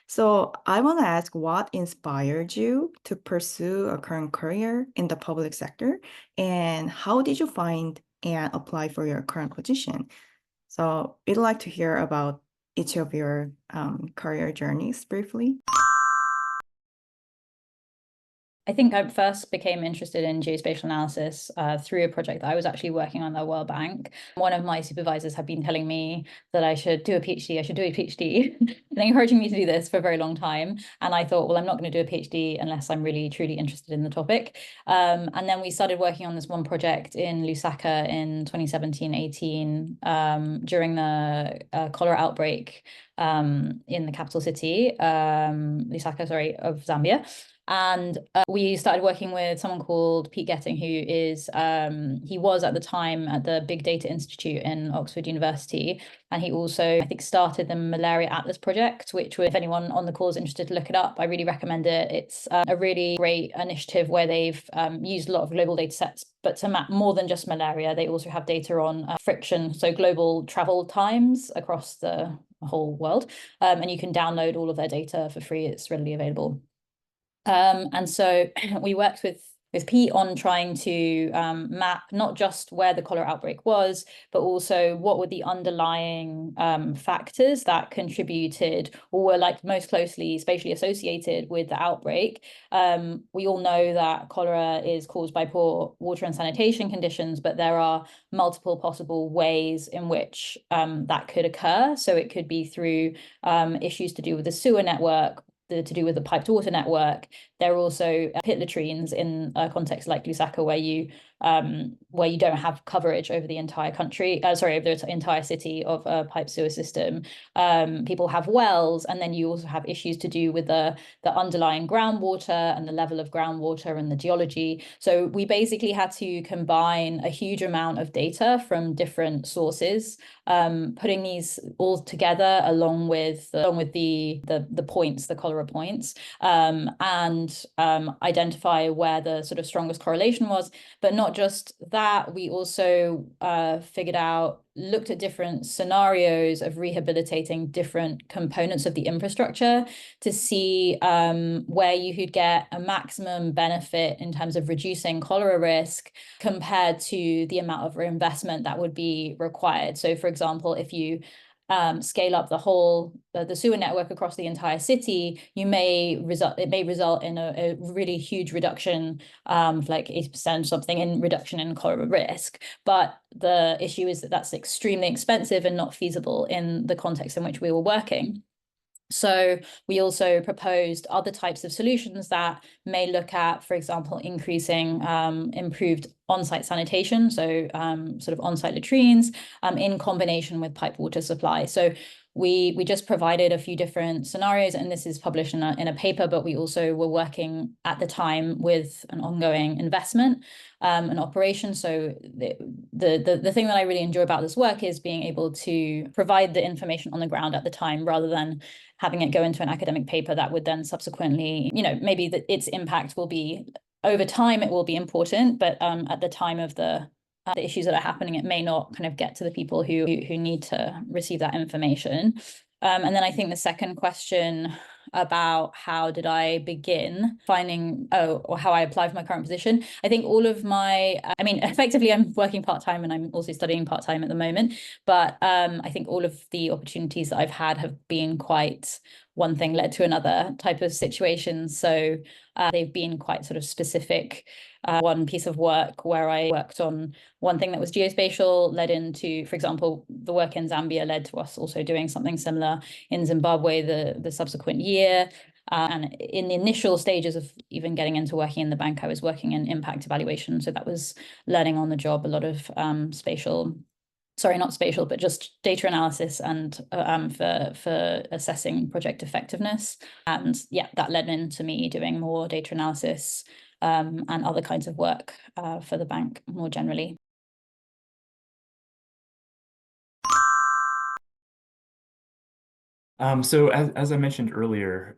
So I want to ask what inspired you to pursue a current career in the public sector, and how did you find and apply for your current position? So we'd like to hear about each of your career journeys briefly. I think I first became interested in geospatial analysis through a project that I was actually working on at the World Bank. One of my supervisors had been telling me that I should do a PhD, and encouraging me to do this for a very long time. And I thought, well, I'm not going to do a PhD unless I'm really, truly interested in the topic. And then we started working on this one project in Lusaka in 2017-18 during the cholera outbreak in the capital city, Lusaka, sorry, of Zambia. And we started working with someone called Pete Getting, who is, he was at the time at the Big Data Institute in Oxford University. And he also, I think, started the Malaria Atlas project, which, if anyone on the call is interested to look it up, I really recommend it. It's a really great initiative where they've used a lot of global data sets, but to map more than just malaria, they also have data on friction, so global travel times across the whole world. And you can download all of their data for free. It's readily available. And so we worked with Pete on trying to map not just where the cholera outbreak was, but also what were the underlying factors that contributed or were like most closely spatially associated with the outbreak. We all know that cholera is caused by poor water and sanitation conditions, but there are multiple possible ways in which that could occur. So it could be through issues to do with the sewer network, to do with the piped water network. There are also pit latrines in a context like Lusaka where you don't have coverage over the entire country, over the entire city of a pipe sewer system. People have wells, and then you also have issues to do with the underlying groundwater and the level of groundwater and the geology. So we basically had to combine a huge amount of data from different sources, putting these all together along with the points, the cholera points, and identify where the sort of strongest correlation was. But not just that, we also looked at different scenarios of rehabilitating different components of the infrastructure to see where you could get a maximum benefit in terms of reducing cholera risk compared to the amount of reinvestment that would be required. So, for example, if you scale up the sewer network across the entire city, it may result in a really huge reduction, like 80% or something, in reduction in cholera risk. But the issue is that that's extremely expensive and not feasible in the context in which we were working. So we also proposed other types of solutions that may look at, for example, increasing improved on-site sanitation, so sort of on-site latrines, in combination with pipe water supply. So we just provided a few different scenarios, and this is published in a paper, but we also were working at the time with an ongoing investment, an operation. So the thing that I really enjoy about this work is being able to provide the information on the ground at the time, rather than having it go into an academic paper that would then subsequently, maybe its impact will be over time, it will be important, but at the time of the issues that are happening, it may not kind of get to the people who need to receive that information. And then I think the second question about how did I begin finding, or how I apply for my current position. I think effectively I'm working part-time and I'm also studying part-time at the moment, but I think all of the opportunities that I've had have been quite one thing led to another type of situations. So they've been quite sort of specific. One piece of work where I worked on one thing that was geospatial led into, for example, the work in Zambia led to us also doing something similar in Zimbabwe the subsequent year. And in the initial stages of even getting into working in the bank, I was working in impact evaluation. So that was learning on the job, a lot of but just data analysis and for assessing project effectiveness. And yeah, that led into me doing more data analysis and other kinds of work for the bank more generally. So as I mentioned earlier,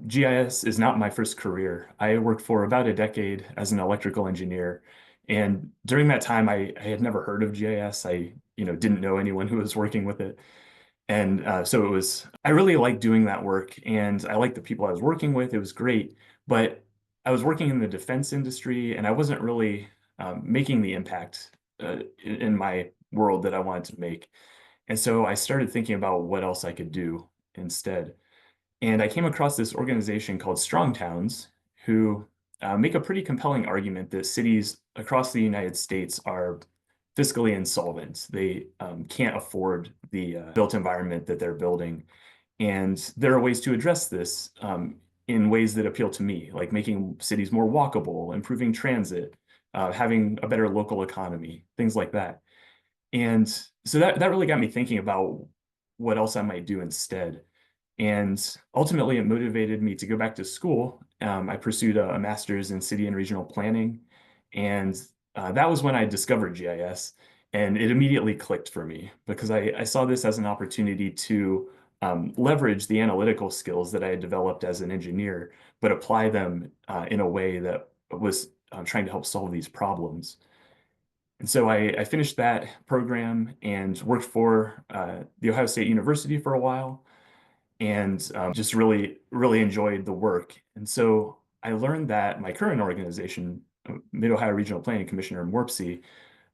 GIS is not my first career. I worked for about a decade as an electrical engineer. And during that time, I had never heard of GIS. I didn't know anyone who was working with it. And so I really liked doing that work, and I liked the people I was working with. It was great, but I was working in the defense industry, and I wasn't really making the impact in my world that I wanted to make. And so I started thinking about what else I could do instead. And I came across this organization called Strong Towns, who make a pretty compelling argument that cities across the United States are fiscally insolvent. They can't afford the built environment that they're building. And there are ways to address this in ways that appeal to me, like making cities more walkable, improving transit, having a better local economy, things like that. And so that really got me thinking about what else I might do instead. And ultimately, it motivated me to go back to school. I pursued a master's in city and regional planning. And that was when I discovered GIS. And it immediately clicked for me because I saw this as an opportunity to leverage the analytical skills that I had developed as an engineer, but apply them in a way that was trying to help solve these problems. And so I finished that program and worked for the Ohio State University for a while, and just really, really enjoyed the work. And so I learned that my current organization, Mid-Ohio Regional Planning Commissioner MWRPC,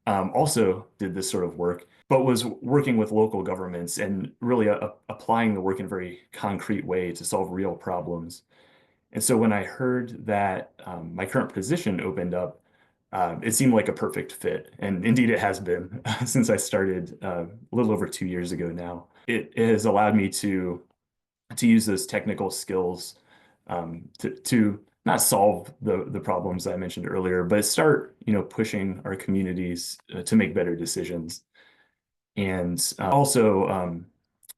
also did this sort of work, but was working with local governments and really applying the work in a very concrete way to solve real problems. And so when I heard that my current position opened up, it seemed like a perfect fit. And indeed, it has been since I started a little over 2 years ago now. It has allowed me to use those technical skills to not solve the problems I mentioned earlier, but start pushing our communities to make better decisions. And also,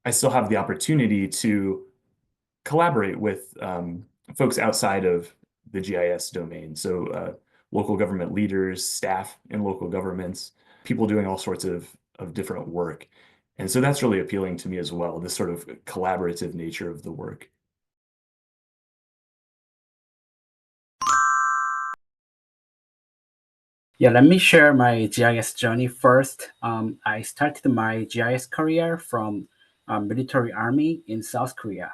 I still have the opportunity to collaborate with folks outside of the GIS domain. So local government leaders, staff in local governments, people doing all sorts of different work. And so that's really appealing to me as well, this sort of collaborative nature of the work. Yeah, let me share my GIS journey first. I started my GIS career from military army in South Korea.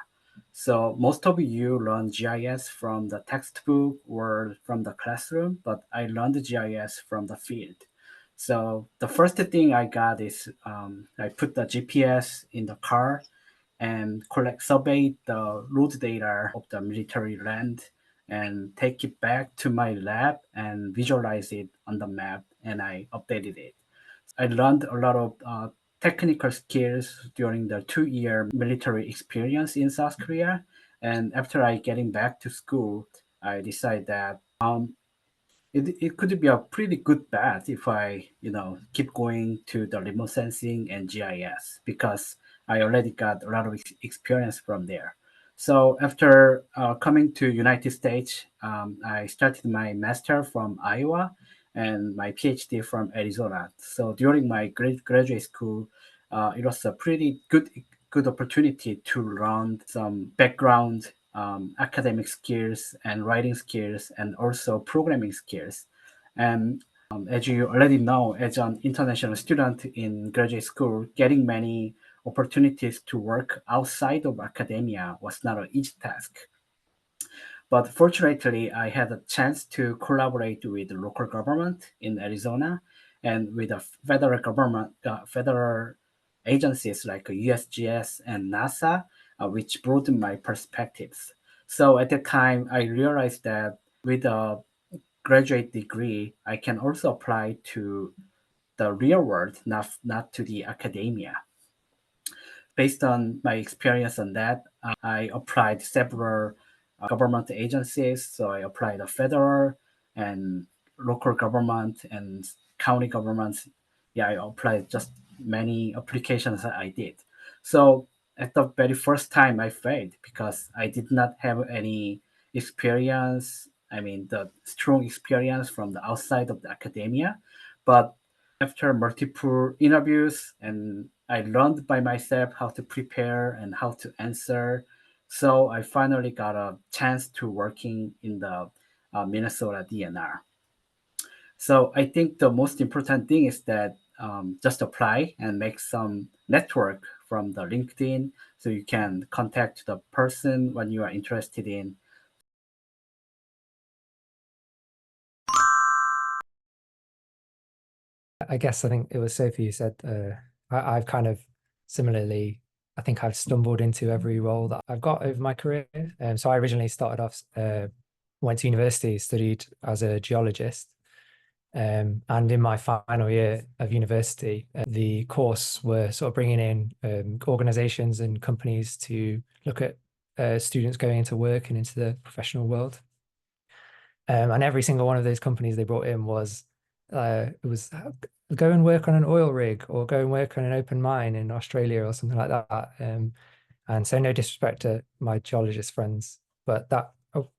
So most of you learn GIS from the textbook or from the classroom, but I learned GIS from the field. So the first thing I got is I put the GPS in the car and survey the road data of the military land and take it back to my lab and visualize it on the map, and I updated it. I learned a lot of technical skills during the 2-year military experience in South Korea. And after I getting back to school, I decided that it could be a pretty good bet if I, keep going to the remote sensing and GIS because I already got a lot of experience from there. So after coming to United States, I started my master from Iowa and my PhD from Arizona. So during my graduate school, it was a pretty good opportunity to learn some background academic skills and writing skills and also programming skills. And as you already know, as an international student in graduate school, getting many opportunities to work outside of academia was not an easy task. But fortunately, I had a chance to collaborate with the local government in Arizona and with the federal government, federal agencies like USGS and NASA, which broadened my perspectives. So at that time, I realized that with a graduate degree, I can also apply to the real world, not to the academia. Based on my experience on that, I applied several government agencies. So I applied the federal and local government and county governments. Yeah, I applied just many applications that I did. So at the very first time I failed because I did not have any experience. I mean, the strong experience from the outside of the academia. But after multiple interviews and I learned by myself how to prepare and how to answer. So I finally got a chance to working in the Minnesota DNR. So I think the most important thing is that just apply and make some network from the LinkedIn, so you can contact the person when you are interested in. I guess I think it was Sophie who said I've kind of similarly, I think I've stumbled into every role that I've got over my career. So I originally started off, went to university, studied as a geologist. And in my final year of university, the course were sort of bringing in organizations and companies to look at students going into work and into the professional world. And every single one of those companies they brought in was go and work on an oil rig or go and work on an open mine in Australia or something like that. And so no disrespect to my geologist friends, but that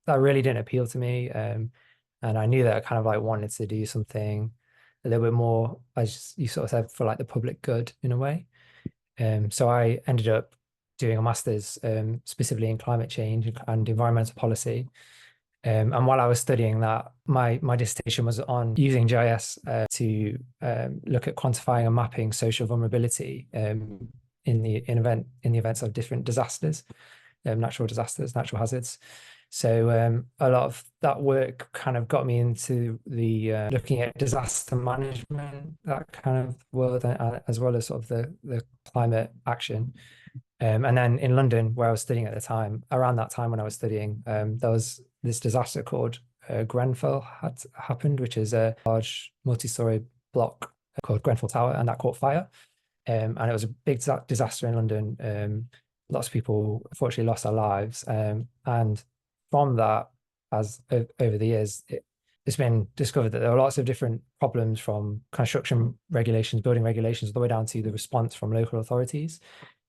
really didn't appeal to me. And I knew that I kind of like wanted to do something a little bit more, as you sort of said, for like the public good in a way. So I ended up doing a master's specifically in climate change and environmental policy. And while I was studying that, my dissertation was on using GIS to look at quantifying and mapping social vulnerability in the events of different disasters, natural disasters, natural hazards. So a lot of that work kind of got me into the looking at disaster management, that kind of world, as well as sort of the climate action. And then in London, where I was studying at the time, around that time when I was studying, there was this disaster called Grenfell had happened, which is a large multi-story block called Grenfell Tower, and that caught fire. And it was a big disaster in London. Lots of people unfortunately lost their lives. And from that, as over the years, it's been discovered that there are lots of different problems, from construction regulations, building regulations, all the way down to the response from local authorities.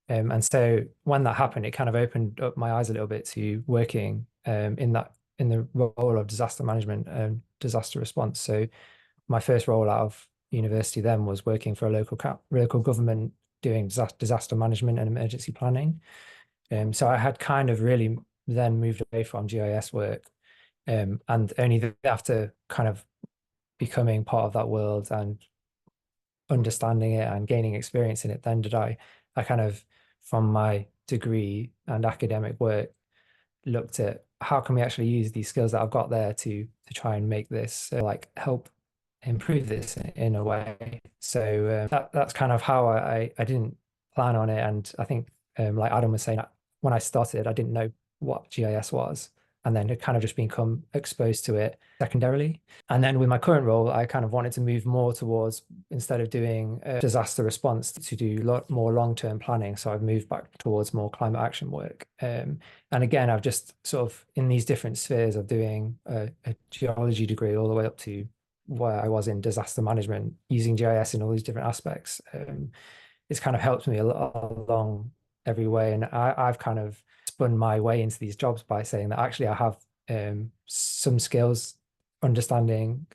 And so when that happened, it kind of opened up my eyes a little bit to working in the role of disaster management and disaster response. So my first role out of university then was working for a local government doing disaster management and emergency planning. So I had kind of really then moved away from GIS work, and only after kind of becoming part of that world and understanding it and gaining experience in it, then did I kind of, from my degree and academic work, looked at how can we actually use these skills that I've got there to try and make this like help improve this in a way. So that's kind of how I didn't plan on it. And I think like Adam was saying, when I started, I didn't know what GIS was, and then it kind of just become exposed to it secondarily. And then with my current role, I kind of wanted to move more towards, instead of doing disaster response, to do a lot more long-term planning. So I've moved back towards more climate action work. And again, I've just sort of in these different spheres of doing a geology degree all the way up to where I was in disaster management, using GIS in all these different aspects. It's kind of helped me a lot along every way. And I've kind of spun my way into these jobs by saying that actually I have some skills understanding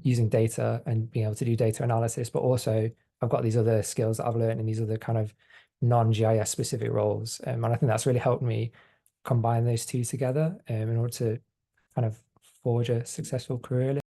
using data and being able to do data analysis, but also I've got these other skills that I've learned in these other kind of non-GIS specific roles. And I think that's really helped me combine those two together in order to kind of forge a successful career.